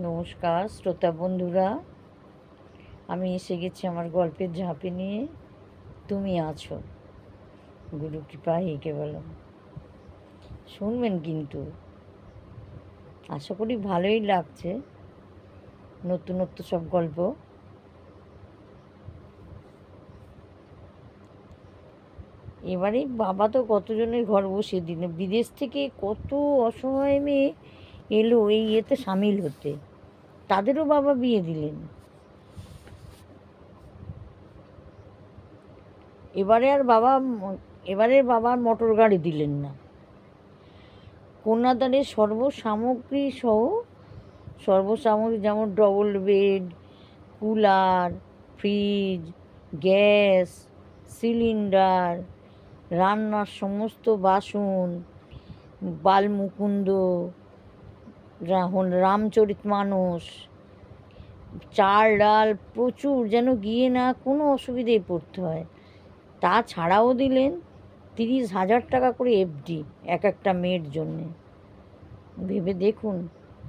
নমস্কার শ্রোতা বন্ধুরা, আমি এসে গেছি আমার গল্পের ঝাঁপি নিয়ে। তুমি আছো, গুরু কৃপা একে বলো। শুনবেন কিন্তু, আশা করি ভালোই লাগছে নতুনত্ব সব গল্প। এবারে বাবা তো কতজনের ঘর বসিয়ে দিল, বিদেশ থেকে কত অসহায় মেয়ে এলো এই ইয়েতে সামিল হতে, তাদেরও বাবা বিয়ে দিলেন। এবারের বাবা মোটর গাড়ি দিলেন না, কন্যাদানের সর্বসামগ্রী যেমন double bed, cooler, fridge, gas cylinder, রান্নার সমস্ত বাসন, বালমুকুন্দ, রামচরিতমানস, চাল ডাল প্রচুর, যেন গিয়ে না কোনো অসুবিধায় পড়তে হয়। তাছাড়াও দিলেন 30,000 টাকা করে এফডি এক একটা মেয়ের জন্যে। ভেবে দেখুন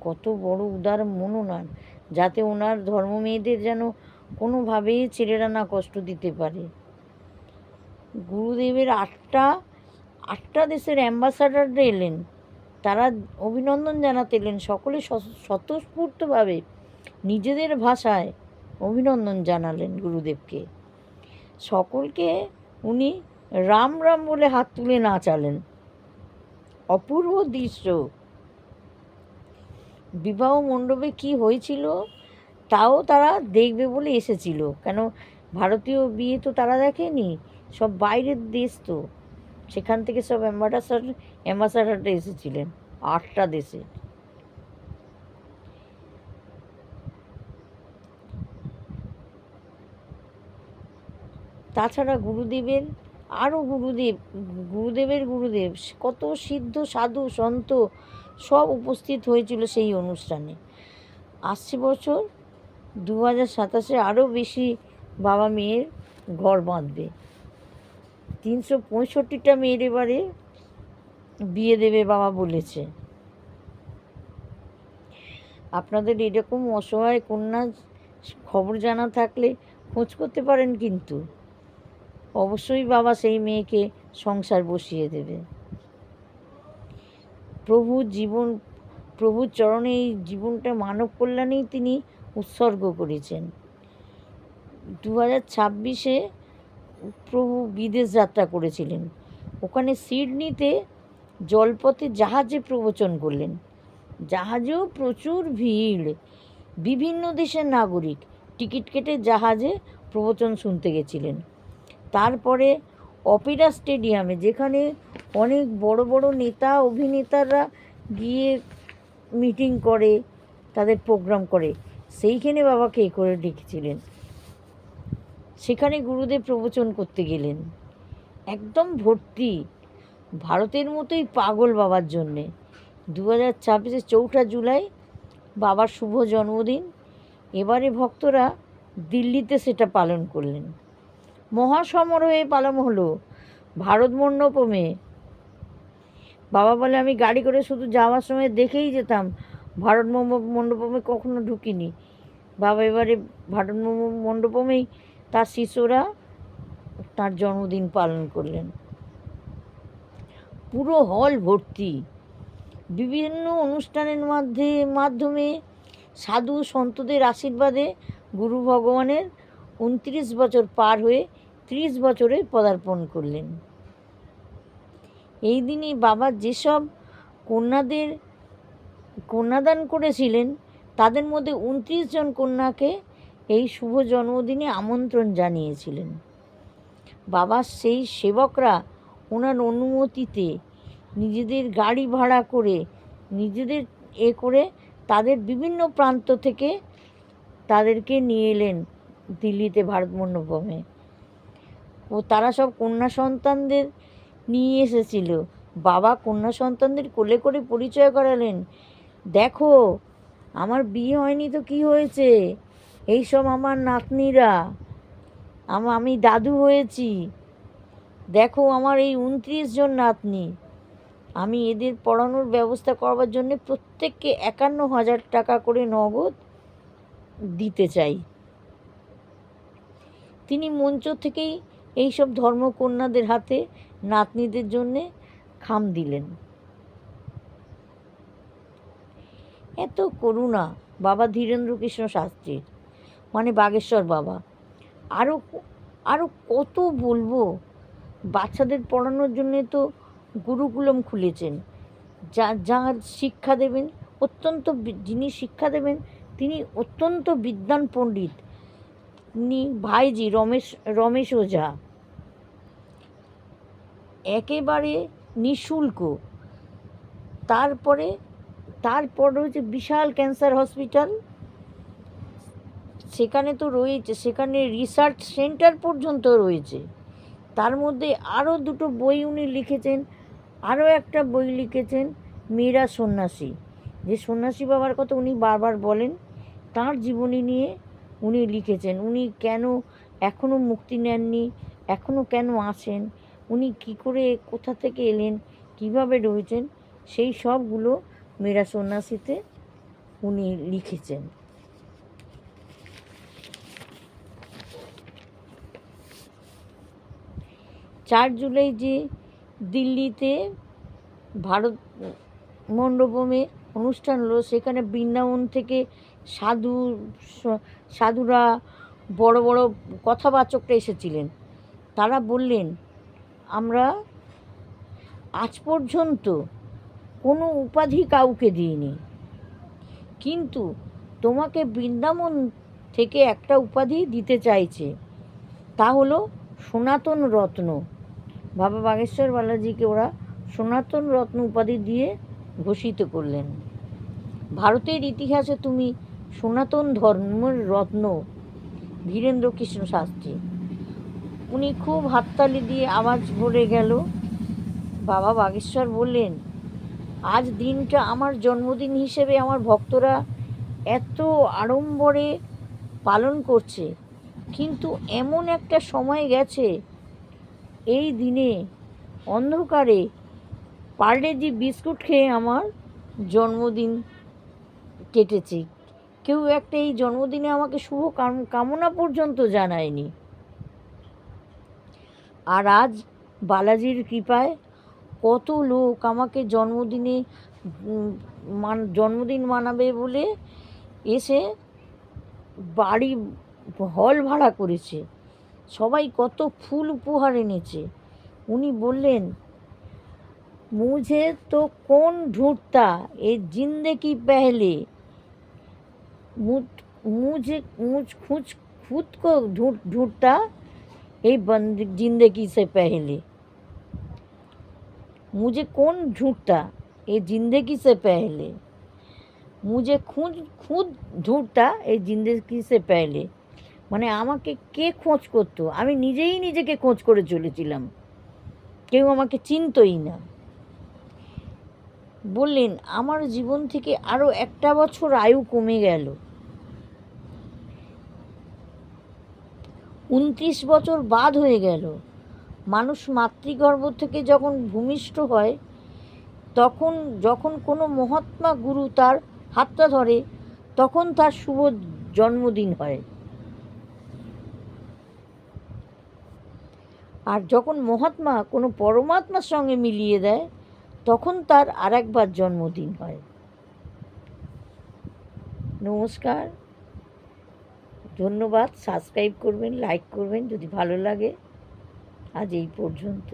কত বড় উদার মন ওনার, যাতে ওনার ধর্ম মেয়েদের যেন কোনোভাবেই ছেলেরা না কষ্ট দিতে পারে। গুরুদেবের আটটা দেশের অ্যাম্বাসাডাররা এলেন, তারা অভিনন্দন জানাতে এলেন। সকলে স্বতঃস্ফূর্তভাবে নিজেদের ভাষায় অভিনন্দন জানালেন গুরুদেবকে। সকলকে উনি রাম রাম বলে হাত তুলে নাচালেন। অপূর্ব দৃশ্য। বিবাহ মণ্ডপে কি হয়েছিল তাও তারা দেখবে বলে এসেছিল, কেন ভারতীয় বিয়ে তো তারা দেখেনি, সব বাইরের দেশ তো, সেখান থেকে সব অ্যাম্বাসাডাররা এসেছিলেন 8টা দেশে। তাছাড়া গুরুদেবের গুরুদেব কত সিদ্ধ সাধু সন্ত সব উপস্থিত হয়েছিল সেই অনুষ্ঠানে। আসছে বছর 2027 আরও বেশি বাবা মেয়ের ঘর বাঁধবে। 365টা মেয়ের এবারে বিয়ে দেবে বাবা বলেছে। আপনাদের এরকম অসহায় কন্যা খবর জানা থাকলে খোঁজ করতে পারেন, কিন্তু অবশ্যই বাবা সেই মেয়েকে সংসার বসিয়ে দেবে। প্রভুর চরণে এই জীবনটা মানব কল্যাণেই তিনি উৎসর্গ করেছেন। 2026 প্রভু বিদেশ যাত্রা করেছিলেন, ওখানে সিডনিতে জলপথে জাহাজে প্রবচন করলেন। জাহাজেও প্রচুর ভিড়, বিভিন্ন দেশের নাগরিক টিকিট কেটে জাহাজে প্রবচন শুনতে গেছিলেন। তারপরে অপেরা স্টেডিয়ামে, যেখানে অনেক বড় বড় নেতা অভিনেতারা গিয়ে মিটিং করে, তাদের প্রোগ্রাম করে, সেইখানে বাবাকে করে ডেকেছিলেন। সেখানে গুরুদেব প্রবচন করতে গেলেন, একদম ভর্তি, ভারতের মতোই পাগল বাবার জন্যে। 2026 4 জুলাই বাবার শুভ জন্মদিন। এবারে ভক্তরা দিল্লিতে সেটা পালন করলেন, মহাসমারোহে পালন হলো ভারত মণ্ডপমে। বাবা বলে, আমি গাড়ি করে শুধু যাওয়ার সময় দেখেই যেতাম, ভারত মণ্ডপমে কখনো ঢুকিনি। বাবা এবারে ভারত মণ্ডপমেই তার শিষ্যরা তার জন্মদিন পালন করলেন। পুরো হল ভর্তি। বিভিন্ন অনুষ্ঠানের মাধ্যমে সাধু সন্তদের আশীর্বাদে গুরু ভগবানের 29 বছর পার হয়ে 30 বছরে পদার্পণ করলেন। এই দিনই বাবা যেসব কন্যাদান করেছিলেন, তাদের মধ্যে 29 জন কন্যাকে এই শুভ জন্মদিনে আমন্ত্রণ জানিয়েছিলেন। বাবার সেই সেবকরা ওনার অনুমতিতে নিজেদের গাড়ি ভাড়া করে, নিজেদের করে তাদের বিভিন্ন প্রান্ত থেকে তাদেরকে নিয়ে এলেন দিল্লিতে ভারত মণ্ডপমে। ও তারা সব কন্যা সন্তানদের নিয়ে এসেছিল। বাবা কন্যা সন্তানদের কোলে করে পরিচয় করালেন, দেখো আমার বিয়ে হয়নি তো কি হয়েছে, এই সব আমার নাতনিরা, আমি দাদু হয়েছি, দেখো আমার এই 29 জন নাতনি, আমি এদের পড়ানোর ব্যবস্থা করবার জন্য প্রত্যেককে 51,000 টাকা করে নগদ দিতে চাই। তিনি মঞ্চ থেকেই এইসব ধর্মকন্যাদের হাতে নাতনিদের জন্যে খাম দিলেন। এত করুণা বাবা ধীরেন্দ্রকৃষ্ণ শাস্ত্রীর, মানে বাগেশ্বর বাবা। আরও আরও কত বলবো। বাচ্চাদের পড়ানোর জন্যে তো গুরুকুলম খুলেছেন। যার শিক্ষা দেবেন যিনি শিক্ষা দেবেন তিনি অত্যন্ত বিদ্বান পণ্ডিত। তিনি ভাইজি রমেশ ওঝা, একেবারে নিঃশুল্ক। তারপরে হচ্ছে বিশাল ক্যান্সার হসপিটাল, সেখানে তো রয়েছে, সেখানে রিসার্চ সেন্টার পর্যন্ত রয়েছে। তার মধ্যে আরও 2টো বই উনি লিখেছেন। আরও একটা বই লিখেছেন মেয়েরা সন্ন্যাসী, যে সন্ন্যাসী বাবার কথা উনি বারবার বলেন। তাঁর জীবনী নিয়ে উনি লিখেছেন। উনি কেন এখনও মুক্তি নেননি, এখনও কেন আছেন, উনি কি করে কোথা থেকে এলেন, কিভাবে রয়েছেন, সেই সবগুলো মেয়েরা সন্ন্যাসীতে উনি লিখেছেন। 4 জুলাই যে দিল্লিতে ভারত মণ্ডপমে অনুষ্ঠান হলো, সেখানে বৃন্দাবন থেকে সাধুরা, বড় বড় কথাবাচকরা এসেছিলেন। তারা বললেন, আমরা আজ পর্যন্ত কোনো উপাধি কাউকে দিইনি, কিন্তু তোমাকে বৃন্দাবন থেকে একটা উপাধি দিতে চাইছে, তা হলো সনাতন রত্ন। বাবা বাগেশ্বর বালাজিকে ওরা সনাতন রত্ন উপাধি দিয়ে ঘোষিত করলেন। ভারতের ইতিহাসে তুমি সনাতন ধর্মের রত্ন, ধীরেন্দ্রকৃষ্ণ শাস্ত্রী। উনি খুব হাততালি দিয়ে আওয়াজ ভরে গেল। বাবা বাগেশ্বর বললেন, আজ দিনটা আমার জন্মদিন হিসেবে আমার ভক্তরা এত আড়ম্বরে পালন করছে, কিন্তু এমন একটা সময় গেছে, এই দিনে অন্ধকারে পার্লেজি বিস্কুট খেয়ে আমার জন্মদিন কেটেছে। কেউ একটা এই জন্মদিনে আমাকে শুভ কামনা পর্যন্ত জানায়নি। আর আজ বালাজির কৃপায় কত লোক আমাকে জন্মদিন মানাবে বলে এসে বাড়ি হল ভাড়া করেছে। সবাই কত ফুল উপহার এনেছে। উনি বললেন, মুঝে তো কোন ঢুঁড়তা এ জিন্দেগি পেহলে, खुद को ढूंढता ये जिंदगी से पहले, मुझे कौन ढूंढता ये जिंदगी से पहले, मुझे खुद ढूंढता ये जिंदगी से पहले। মানে আমাকে কে খোঁজ করতো, আমি নিজেই নিজেকে খোঁজ করে চলেছিলাম, কেউ আমাকে চিনতই না। বললেন, আমার জীবন থেকে আরও 1 বছর আয়ু কমে গেল। 29 বছর বাদ হয়ে গেল। মানুষ মাতৃগর্ভ থেকে যখন ভূমিষ্ঠ হয়, তখন যখন কোনো মহাত্মা গুরু তার হাতটা ধরে, তখন তার শুভ জন্মদিন হয়। আর যখন মহাত্মা কোনো পরমাত্মার সঙ্গে মিলিয়ে দেয়, তখন তার আরেকবার জন্মদিন হয়। নমস্কার, ধন্যবাদ। সাবস্ক্রাইব করবেন, লাইক করবেন যদি ভালো লাগে। আজ এই পর্যন্ত।